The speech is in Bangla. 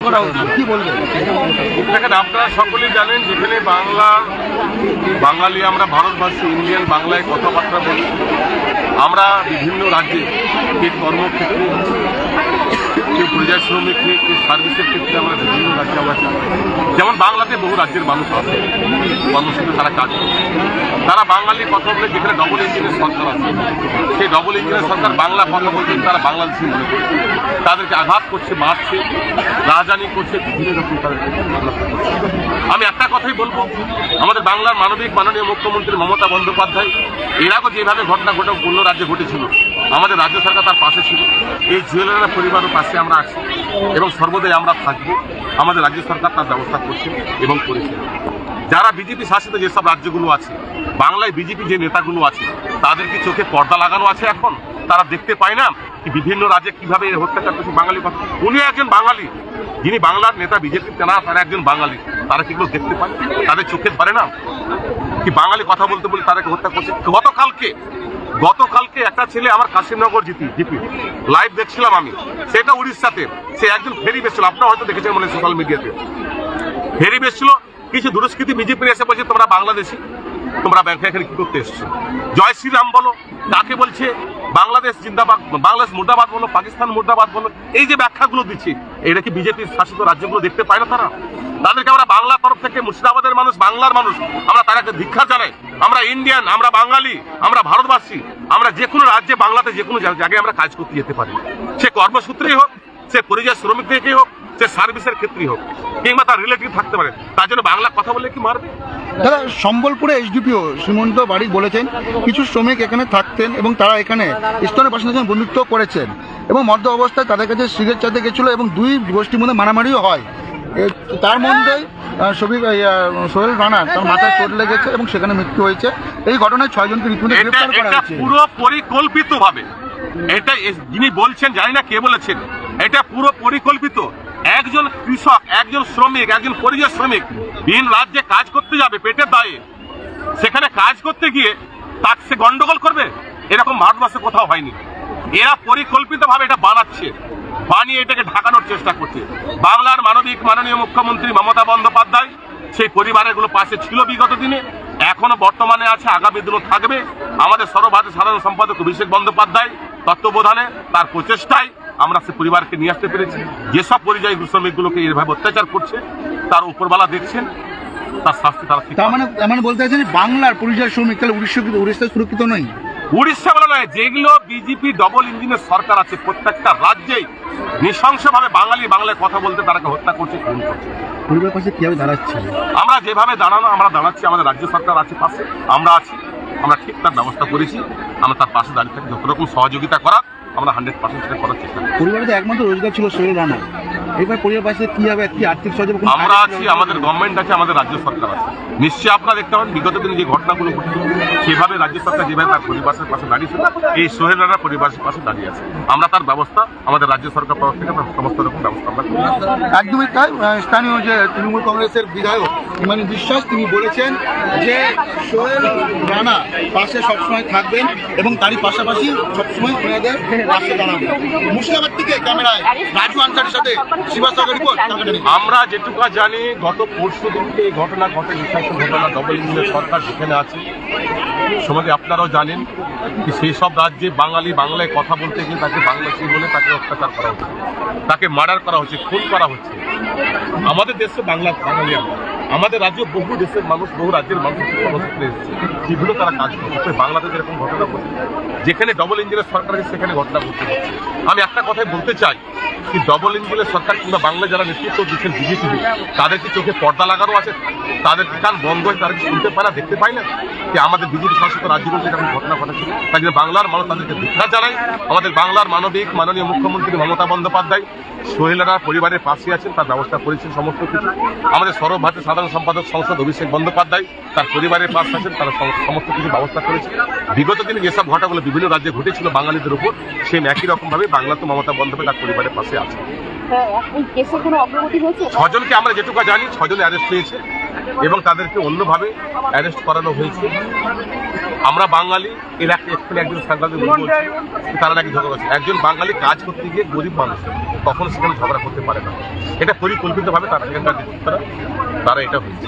কি বলবেন? দেখেন, আপনারা সকলেই জানেন যেখানে বাঙালি আমরা ভারতবাসী ইন্ডিয়ান বাংলায় কথাবার্তা বলি। আমরা বিভিন্ন রাজ্যে কে কর্মক্ষেত্রে, কেউ পরিযায়ী শ্রমিক, কেউ সার্ভিসের ক্ষেত্রে আমরা বিভিন্ন রাজ্যে আমরা চাই। যেমন বাংলাতে বহু রাজ্যের মানুষ আছে, কর্মসূত্রে তারা কাজ করে। তারা বাঙালি কথা বলে, যেখানে ডবল ইঞ্জিনের সরকার আছে, সেই ডবল ইঞ্জিনের সরকার বাংলা কথা বলতে তারা বাংলাদেশি মনে করে তাদেরকে আঘাত করছে, মারছে, রাজধানী করছে, বিভিন্ন রকম তাদেরকে। আমি একটা কথাই বলবো, আমাদের বাংলার মাননীয় মুখ্যমন্ত্রী মমতা বন্দ্যোপাধ্যায় এর আগেও যেভাবে ঘটনা অন্য রাজ্যে ঘটেছিল, আমাদের রাজ্য সরকার তার পাশে ছিল। এই জুয়েলাররা পরিবারের পাশে আমরা আছি এবং সর্বদাই আমরা থাকবো। আমাদের রাজ্য সরকার তার ব্যবস্থা করছে এবং করেছে। যারা বিজেপি শাসিত যেসব রাজ্যগুলো আছে, বাংলায় বিজেপি যে নেতাগুলো আছে, তাদের কি চোখে পর্দা লাগানো আছে? এখন তারা দেখতে পায় না কি বিভিন্ন রাজ্যে কিভাবে অত্যাচার করছে বাঙালি কথা? উনি একজন বাঙালি, যিনি বাংলার নেতা, বিজেপি না, তারা একজন বাঙালি। তারা কিগুলো দেখতে পায়? তাদের চোখে ধরে না কি বাঙালি কথা বলতে বলে তাদেরকে হত্যা করছে? গতকালকে একটা ছেলে আমার কাশিমনগর জিপি লাইভ দেখছিলাম আমি, সেটা উড়িষ্যাতে। সে একজন ফেরি বেসছিল, আপনারা হয়তো দেখেছেন মনে সোশ্যাল মিডিয়াতে। ফেরি বেসছিল, কিছু দুষ্কৃতী বিজেপি এসে বলছে তোমরা বাংলাদেশি, তোমরা ব্যাংকে এখানে কি করতে এসছো? জয় শ্রীরাম বলো, তাকে বলছে বাংলাদেশ জিন্দাবাদ, বাংলাদেশ মুর্দাবাদ বলো, পাকিস্তান মুর্দাবাদ বলো। এই যে ব্যাখ্যাগুলো দিচ্ছে, এটা কি বিজেপির শাসিত রাজ্যগুলো দেখতে পায় না? তাদেরকে আমরা বাংলার তরফ থেকে, মুর্শিদাবাদের মানুষ, বাংলার মানুষ, আমরা তাদেরকে ধিক্ষা জানাই। আমরা ইন্ডিয়ান, আমরা বাঙালি, আমরা ভারতবাসী, আমরা যে কোনো রাজ্যে, বাংলাতে যে কোনো জায়গায় আমরা কাজ করতে যেতে পারি। সে কর্মসূত্রেই হোক, সে পরিযায়ী শ্রমিক থেকেই হোক, সে সার্ভিসের ক্ষেত্রেই হোক, কিংবা তার রিলেটিভ থাকতে পারে। তার জন্য বাংলা কথা বললে কি মারবে? দাদা, সম্বলপুরে এসডিপিও সুমন্ত বারিক বলেছেন কিছু শ্রমিক এখানে থাকতেন এবং তারা এখানে স্তরের বাসিন্দাদের বন্ধুত্ব করেছেন এবং মধ্য অবস্থায় তাদের কাছে সিগারেট চাইতে গেছিল এবং দুই গোষ্ঠীর মধ্যে মারামারিও হয়। তার মধ্যেই সোহেল রানা তার মাথায় চোট লেগেছে এবং সেখানে মৃত্যু হয়েছে। এই ঘটনায় 6 জনকে রীতিমতো গ্রেফতার করা হয়েছে। পুরো পরিকল্পিতভাবে এটা যিনি বলছেন, জানি না কে বলেছেন, এটা পুরো পরিকল্পিত। একজন কৃষক, একজন শ্রমিক, একজন পরিযায়ী শ্রমিক ভিন রাজ্যে কাজ করতে যাবে পেটের দায়ে, সেখানে কাজ করতে গিয়ে তাকে সে গন্ডগোল করবে, এরকম ভারতবর্ষে কোথাও হয়নি। এরা পরিকল্পিতভাবে এটা বানিয়ে এটাকে ঢাকানোর চেষ্টা করছে। বাংলার মাননীয় মুখ্যমন্ত্রী মমতা বন্দ্যোপাধ্যায় সেই পরিবারগুলো পাশে ছিল বিগত দিনে, এখনো বর্তমানে আছে, আগামী দিনও থাকবে। আমাদের সর্বভারতীয় সাধারণ সম্পাদক অভিষেক বন্দ্যোপাধ্যায় তত্ত্বাবধানে, তার প্রচেষ্টায় আমরা সে পরিবারকে নিয়ে আসতে পেরেছি। যেসব পরিযায়ী শ্রমিকগুলোকে এভাবে অত্যাচার করছে, তার উপরবালা দেখছেন, তার শাস্তি তারা ঠিক। তার মানে বলতে চাইছেন বাংলার পরিযায়ী শ্রমিক তাহলে উড়িষ্যা সুরক্ষিত নয়? উড়িষ্যা বলা নয়, যেগুলো বিজেপি ডবল ইঞ্জিনের সরকার আছে, প্রত্যেকটা রাজ্যেই নৃশংসভাবে বাংলায় কথা বলতে তারাকে হত্যা করছে, খুন করছে। পরিবারের পাশে কিভাবে দাঁড়াচ্ছে? আমরা যেভাবে দাঁড়ানো, আমরা দাঁড়াচ্ছি, আমাদের রাজ্য সরকার আছে পাশে, আমরা আছি, আমরা ঠিক তার ব্যবস্থা করেছি। আমরা তার পাশে দাঁড়িয়ে থাকি, যত রকম সহযোগিতা করার আমরা 100% সেটা করার চেষ্টা করি। পরিবারে একমাত্র রোজগার ছিল সোহেল রানা, এবার পরিবার পাশে কি হবে, কি আর্থিক সহযোগিতা? আমরা আছি, আমাদের গভর্নমেন্ট আছে, আমাদের রাজ্য সরকার আছে। নিশ্চয়ই আপনারা দেখতে পাবেন বিগত দিনে যে ঘটনাগুলো ঘটেছিল, সেভাবে রাজ্য সরকার যেভাবে তার পরিবারের পাশে দাঁড়িয়েছিল, এই সোহেল রানা পরিবারের পাশে দাঁড়িয়ে আছে। আমরা তার ব্যবস্থা, আমাদের রাজ্য সরকার তরফ থেকে সমস্ত রকম ব্যবস্থা আমরা করি। একদমই তাই। স্থানীয় যে তৃণমূল কংগ্রেসের বিধায়ক ইমানি বিশ্বাস, তিনি বলেছেন যে সোহেল রানা পাশে সবসময় থাকবেন এবং তারই পাশাপাশি সবসময় ওনাদের পাশে দাঁড়াবেন। মুর্শিদাবাদ থেকে ক্যামেরায় রাজু আনসারের সাথে শিবা সরকার রিপোর্ট। আমরা যেটুকু জানি, গত পরশু দিনকে এই ঘটনা ঘটে, নৃশংস ঘটনা, ডবল ইঞ্জিনের সরকার যেখানে আছে, সমাজে আপনারাও জানেন কি সেই সব রাজ্যে বাংলায় কথা বলতে গিয়ে তাকে বাংলাদেশি বলে তাকে অত্যাচার করা হচ্ছে, তাকে মার্ডার করা হচ্ছে, খুন করা হচ্ছে। আমাদের দেশে বাঙালি আমাদের রাজ্যে বহু দেশের মানুষ, বহু রাজ্যের মানুষ কর্মসূত্রে এসেছে, যেগুলো তারা কাজ করছে। বাংলাদেশে এরকম ঘটনা ঘটছে, যেখানে ডবল ইঞ্জিনের সরকার আছে সেখানে ঘটনা ঘটতে হচ্ছে। আমি একটা কথাই বলতে চাই কি ডবল ইঞ্জিনের সরকার কিংবা বাংলায় যারা নেতৃত্ব দিচ্ছেন বিজেপি, তাদের কি চোখে পর্দা লাগানো আছে? তাদের কান বন্ধ হয়ে তারা কি শুনতে পায় না, দেখতে পায় না যে আমাদের বিজেপি শাসিত রাজ্যগুলোতে এরকম ঘটনা ঘটেছে? তাই জন্য বাংলার মানুষ তাদেরকে ধিক্ষা জানায়। আমাদের বাংলার মাননীয় মুখ্যমন্ত্রী মমতা বন্দ্যোপাধ্যায় সোহেল রানার পরিবারের পাশে আছেন, তার ব্যবস্থা করেছেন সমস্ত কিছু। আমাদের সর্বভারতীয় সাধারণ সম্পাদক সংসদ অভিষেক বন্দ্যোপাধ্যায় তার পরিবারের পাশে আছেন, তারা সমস্ত কিছু ব্যবস্থা করেছে। বিগত দিনে যেসব ঘটনাগুলো বিভিন্ন রাজ্যে ঘটেছিল বাঙালিদের উপর, সেই একই রকমভাবে বাংলাতে মমতা বন্দ্যোপাধ্যায় তার পরিবারের পাশে আছে। 6 জনকে আমরা যেটুকু জানি, 6 জন অ্যারেস্ট হয়েছে। এবং তাদেরকে অন্যভাবে অ্যারেস্ট করানো হয়েছে। আমরা বাঙালি এর একজন সাংবাদিক বলছে তারা নাকি ঝগড়া করছে। একজন বাঙালি কাজ করতে গিয়ে গরিব মানুষ কখনো সেখানে ঝগড়া করতে পারে না, এটা পরিকল্পিতভাবে তারা সেখানকার তারা এটা হয়েছে।